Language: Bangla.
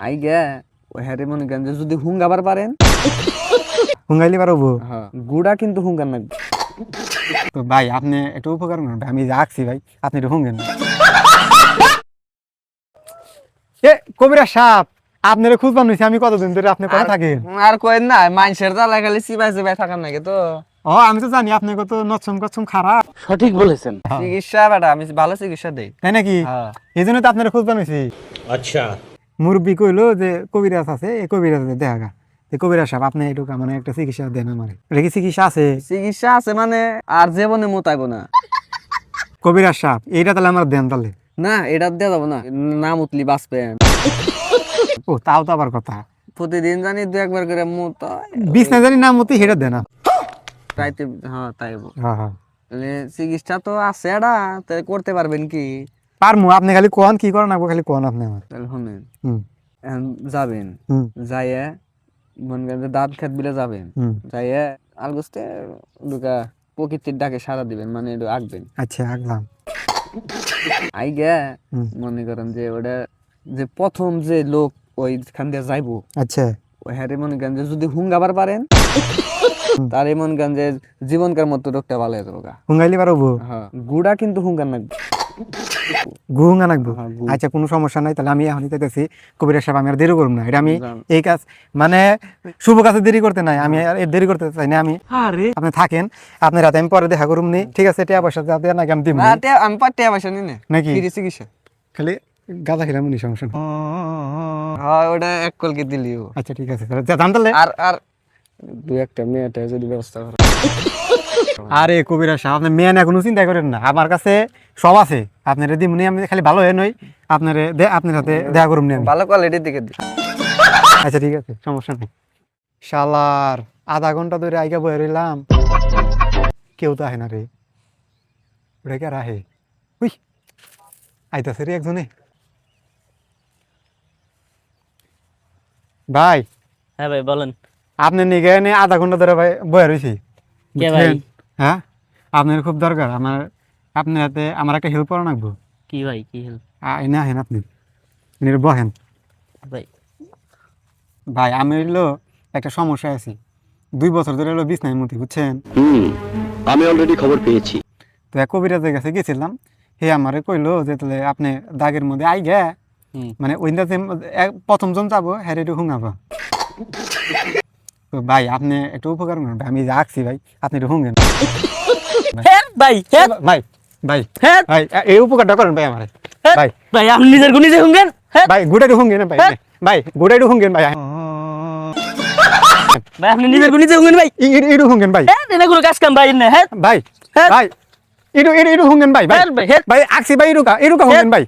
আই গে ও হ্যারে মনে করেন যে যদি হুঙ্গাবার পারেন হুঙ্গাইলে পারবো। হ্যাঁ গুড়া কিন্তু হুঙ্গার না। তো ভাই আপনি একটু উপকার করুন, আমি রাখছি ভাই, আপনি একটু হুঙ্গেন না। এ কবিরা সাপ, আপনার খুঁজবার নিছি আমি কতদিন ধরে, আপনি কোথায় থাকেন? আর কইন না মানুষের জ্বালা খালি চিবাই চিবাই থাকার নাকি তো ও আমি তো জানি আপনি কত নচ্ছম কচ্ছম খারাপ, চিকিৎসা বেটা আমি ভালো চিকিৎসা দেই। তাই নাকি? হ্যাঁ এই জন্য তো আপনার খুঁজবার নিছি। अच्छा মুরব্বী কইলো যে কবিরাজ আছে, এই কবিরাজ দেখা গা। কবিরাজ সাহেব আপনি একটু মানে একটা চিকিৎসা দেন আমার। এটা কি চিকিৎসা আছে? চিকিৎসা আছে মানে আর জীবনে মোতাইব না। কবিরাজ সাহেব এইটা তাহলে আমার দেন তাহলে। না এটা দেওয়া যাবো না, না মুতলি বাঁচবেন। ও তাও তো আবার কথা, প্রতিদিন জানি দু একবার করে মুত বিছনা জানি না মতো হেটা দেন। রাইতে। হ্যাঁ তাই হ্যাঁ হ্যাঁ তাহলে চিকিৎসা তো আছে এটা, তাহলে করতে পারবেন কি? পারমু, আপনি খালি কোন কি করেন না খালি কোন আপনি আমার। তাহলে শুনেন হুম এখন যাবেন, হুম যাইয়ে মনে করেন যে দাঁত খেত বিলে যাবেন, হুম যাইয়ে আলগোস্তে ঢুকা প্রকৃতির ডাকে সাড়া দিবেন, মানে একটু আঁকবেন। আচ্ছা আঁকলাম। আই গে হুম মনে করেন যে ওটা যে প্রথম যে লোক ওইখান দিয়ে যাইবো আচ্ছা ওই হ্যারে মনে করেন যে যদি হুঙ্গাবার পারেন তার মনে করেন যে জীবনকার মতো রোগটা ভালো হয়ে যাবো গা। হুঙ্গাইলে পারবো। হ্যাঁ গুড়া কিন্তু হুঙ্গার না। গুহুঙ্গা নাকবো। হ্যাঁ, গু। আচ্ছা কোনো সমস্যা নাই, তাহলে আমি এখন চাইতেছি কবিরাজ সাহেব আমি আর দেরি করবো না, এটা আমি যান। এই কাজ মানে শুভ কাজে দেরি করতে নাই, আমি আর এর দেরি করতে চাই না। আমি আপনি থাকেন, আপনার রাতে আমি পরে দেখা করুম নি, ঠিক আছে? টাকা পয়সা যাতে নাকি আমি দিব না আমি পারতে পয়সা নিই না নাকি? ফ্রি চিকিৎসা। খালি গাঁজা খেলাম নি, সমস্যা নেই। হ্যাঁ ওটা এক কলকে দিলিও। আচ্ছা ঠিক আছে তাহলে যান তাহলে। আর আর দু একটা মেয়েটা যদি ব্যবস্থা করে। আরে কবিরাজ সাহেব আপনি মেয়ে না কোনো চিন্তা করেন না, আমার কাছে সব আছে। আপনার দিমনি আমি খালি ভালো হয়ে নই, আপনার আপনার সাথে দেখা করুম নি আমি। ভালো কোয়ালিটির দিকে দি। আচ্ছা ঠিক আছে সমস্যা নেই। শালার আধা ঘন্টা ধরে আইগা বয়ে রইলাম, কেউ তো আহে না রে। ওটা কে রাহে? উই আইতাছে রে একজনে। ভাই হ্যাঁ ভাই বলেন। আপনি নিগে এনে আধা ঘন্টা ধরে ভাই বয়ে রয়েছি। কে ভাই? হ্যাঁ আপনার খুব দরকার আমার, আপনার হাতে আমার একটা হেল্প করা লাগবো। কি ভাই কি হেল্প? এনে আহেন আপনি, এনে বহেন। ভাই ভাই আমি হইলো একটা সমস্যা আছি, 2 বছর ধরে হলো বিছনায় মতি, বুঝছেন? আমি অলরেডি খবর পেয়েছি তো এক কবিরাজের কাছে গেছিলাম, হে আমারে কইলো যে তাহলে আপনি দাগের মধ্যে আই গে, মানে ওইটাতে প্রথম জন যাবো হ্যাঁ একটু হুঙাবো। তো ভাই আপনি একটু উপকার করুন, আমি রাখছি ভাই, আপনি একটু হুঙ্গেন। হ্যাঁ ভাই হ্যাঁ ভাই ভাই হ্যাঁ ভাই এই উপকারটা করেন ভাই আমারে। ভাই ভাই আপনি নিজের গুণ নিজে শুনবেন। হ্যাঁ ভাই গুড়াইটু হুঙ্গেন ভাই, ভাই গুড়াইটু হুঙ্গেন ভাই, ভাই আপনি নিজের গুণ নিজে শুনবেন ভাই। ইটু হুঙ্গেন ভাই, হ্যাঁ এটা কোনো কাজ কাম ভাই না। হ্যাঁ ভাই হ্যাঁ ভাই ইটু ইটু ইটু হুঙ্গেন ভাই, ভাই হ্যাঁ ভাই হ্যাঁ ভাই আকসি ভাই ইটুকা ইটুকা হুঙ্গেন ভাই।